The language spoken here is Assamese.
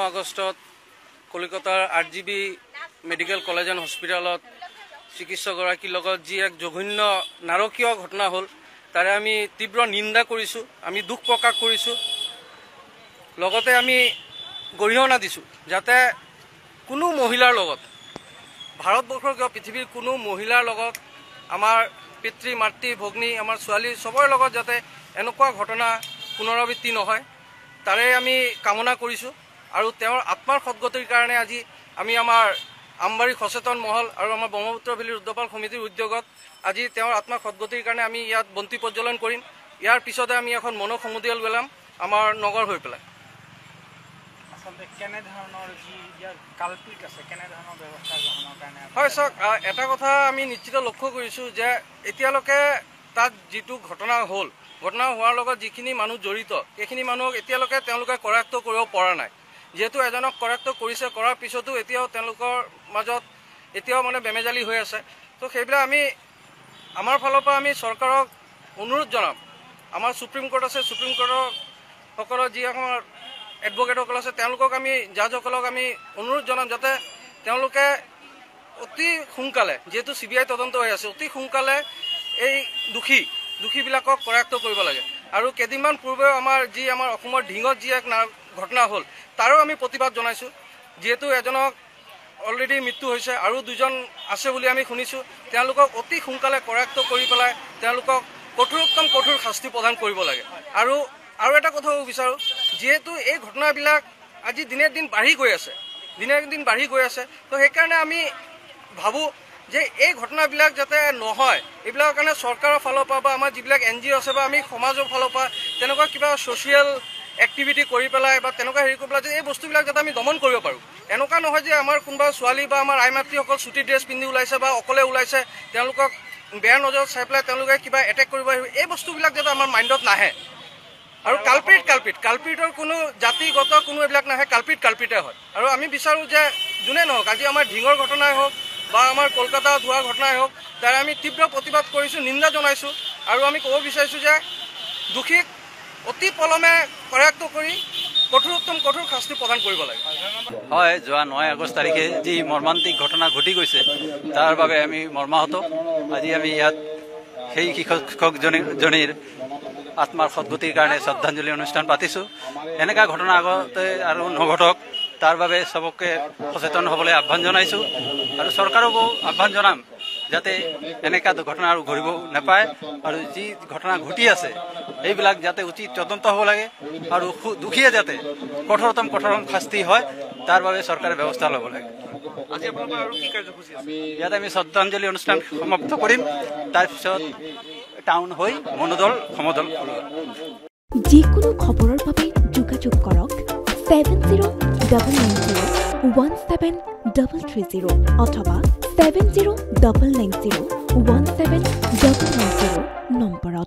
আগষ্টত কলিকতাৰ RGB মেডিকেল কলেজ এণ্ড হস্পিটেলত চিকিৎসকগৰাকীৰ লগত যি এক জঘন্য নাৰকীয় ঘটনা হ'ল তাৰে আমি তীব্ৰ নিন্দা কৰিছোঁ, আমি দুখ প্ৰকাশ কৰিছোঁ। লগতে আমি গৰিহণা দিছোঁ যাতে কোনো মহিলাৰ লগত, ভাৰতবৰ্ষৰ কিয় পৃথিৱীৰ কোনো মহিলাৰ লগত, আমাৰ পিতৃ মাতৃ ভগ্নী, আমাৰ ছোৱালী চবৰে লগত যাতে এনেকুৱা ঘটনা পুনৰাবৃত্তি নহয় তাৰে আমি কামনা কৰিছোঁ। আৰু তেওঁৰ আত্মাৰ সদ্গতিৰ কাৰণে আজি আমি আমাৰ আমবাৰী সচেতন মহল আৰু আমাৰ ব্ৰহ্মপুত্ৰ ভেলী ৰুদ্ৰপাল সমিতিৰ উদ্যোগত আজি তেওঁৰ আত্মাৰ সদ্গতিৰ কাৰণে আমি ইয়াত বন্তি প্ৰজ্বলন কৰিম। ইয়াৰ পিছতে আমি এখন মনক সমুদিয়াল বেলাম আমাৰ নগৰ হৈ পেলাই। আচলতে কেনেধৰণৰ যি ইয়াৰ কালপিত আছে, কেনেধৰণৰ ব্যৱস্থা গ্ৰহণৰ কাৰণে? হয় চাওক, এটা কথা আমি নিশ্চিত লক্ষ্য কৰিছোঁ যে এতিয়ালৈকে তাত যিটো ঘটনা হ'ল, ঘটনা হোৱাৰ লগত যিখিনি মানুহ জড়িত সেইখিনি মানুহক এতিয়ালৈকে তেওঁলোকে কৰায়ত্ব কৰিব পৰা নাই। যিহেতু এজনক কৰায়ত্ব কৰিছে, কৰাৰ পিছতো এতিয়াও তেওঁলোকৰ মাজত এতিয়াও মানে বেমেজালি হৈ আছে। তো সেইবিলাক আমি আমাৰ ফালৰ পৰা আমি চৰকাৰক অনুৰোধ জনাম। আমাৰ সুপ্ৰিম কোৰ্ট আছে, সুপ্ৰিম কোৰ্টৰ সকলৰ যি আমাৰ এডভকেটসকল আছে তেওঁলোকক আমি, জাজসকলক আমি অনুৰোধ জনাম যাতে তেওঁলোকে অতি সোনকালে, যিহেতু CBI তদন্ত হৈ আছে, অতি সোনকালে এই দোষীবিলাকক কৰায়ত্ব কৰিব লাগে। আৰু কেইদিনমান পূৰ্বে আমাৰ অসমৰ ঢিঙত যি এক ঘটনা হ'ল তাৰো আমি প্ৰতিবাদ জনাইছোঁ। যিহেতু এজনক অলৰেডি মৃত্যু হৈছে আৰু দুজন আছে বুলি আমি শুনিছোঁ, তেওঁলোকক অতি সোনকালে কৰায়ত্ব কৰি পেলাই তেওঁলোকক কঠোৰোত্তম কঠোৰ শাস্তি প্ৰদান কৰিব লাগে। আৰু এটা কথা ক'ব বিচাৰোঁ, যিহেতু এই ঘটনাবিলাক আজি দিনে দিন বাঢ়ি গৈ আছে, তো সেইকাৰণে আমি ভাবোঁ যে এই ঘটনাবিলাক যাতে নহয়, এইবিলাকৰ কাৰণে চৰকাৰৰ ফালৰ পৰা বা আমাৰ যিবিলাক NGO আছে বা আমি সমাজৰ ফালৰ পৰা তেনেকুৱা কিবা ছ'চিয়েল এক্টিভিটি কৰি পেলাই বা তেনেকুৱা হেৰি কৰি পেলাই যে এই বস্তুবিলাক যাতে আমি দমন কৰিব পাৰোঁ। এনেকুৱা নহয় যে আমাৰ কোনোবা ছোৱালী বা আমাৰ আই মাতৃসকল চুটি ড্ৰেছ পিন্ধি ওলাইছে বা অকলে ওলাইছে, তেওঁলোকক বেয়া নজৰত চাই পেলাই তেওঁলোকে কিবা এটেক কৰিব আহিব, এই বস্তুবিলাক যাতে আমাৰ মাইণ্ডত নাহে। আৰু কালপিতৰ কোনো জাতিগত কোনো এইবিলাক নাহে, কালপিতে হয়। আৰু আমি বিচাৰোঁ যে যোনে নহওক, আজি আমাৰ ঢিঙৰ ঘটনাই হওক বা আমাৰ কলকাতাত হোৱা ঘটনাই হওক, তাৰে আমি তীব্ৰ প্ৰতিবাদ কৰিছোঁ, নিন্দা জনাইছোঁ। আৰু আমি ক'ব বিচাৰিছোঁ যে দোষীক অতি পলমে কৰায়ত্ব কৰি কঠোৰোত্তম কঠোৰ শাস্তি প্ৰদান কৰিব লাগে। হয়, যোৱা 9 আগষ্ট তাৰিখে যি মৰ্মান্তিক ঘটনা ঘটি গৈছে তাৰ বাবে আমি মৰ্মাহত। আজি আমি ইয়াত সেই শিক্ষকজনীৰ আত্মাৰ সদ্গতিৰ কাৰণে শ্ৰদ্ধাঞ্জলি অনুষ্ঠান পাতিছোঁ। এনেকুৱা ঘটনা আগতে আৰু নঘটক তাৰ বাবে চবকে সচেতন হ'বলৈ আহ্বান জনাইছোঁ। আৰু চৰকাৰকো আহ্বান জনাম যাতে এনেকুৱা ঘটনা আৰু ঘটিব নাপায়। আৰু যি ঘটনা ঘটি আছে এইবিলাক যাতে উচিত তদন্ত হ'ব লাগে আৰু দোষীয়ে যাতে কঠোৰতম শাস্তি হয় তাৰ বাবে চৰকাৰে ব্যৱস্থা ল'ব লাগে। আজি আপোনালোকৰ আৰু কি কাৰ্যসূচী আছে? ইয়াত আমি শ্ৰদ্ধাঞ্জলি অনুষ্ঠান সমাপ্ত কৰিম, তাৰপিছত টাউন হৈ মনোদল সমদল। যিকোনো খবৰৰ বাবে যোগাযোগ কৰক 7099017330 অথবা 7099017990 নম্বৰত।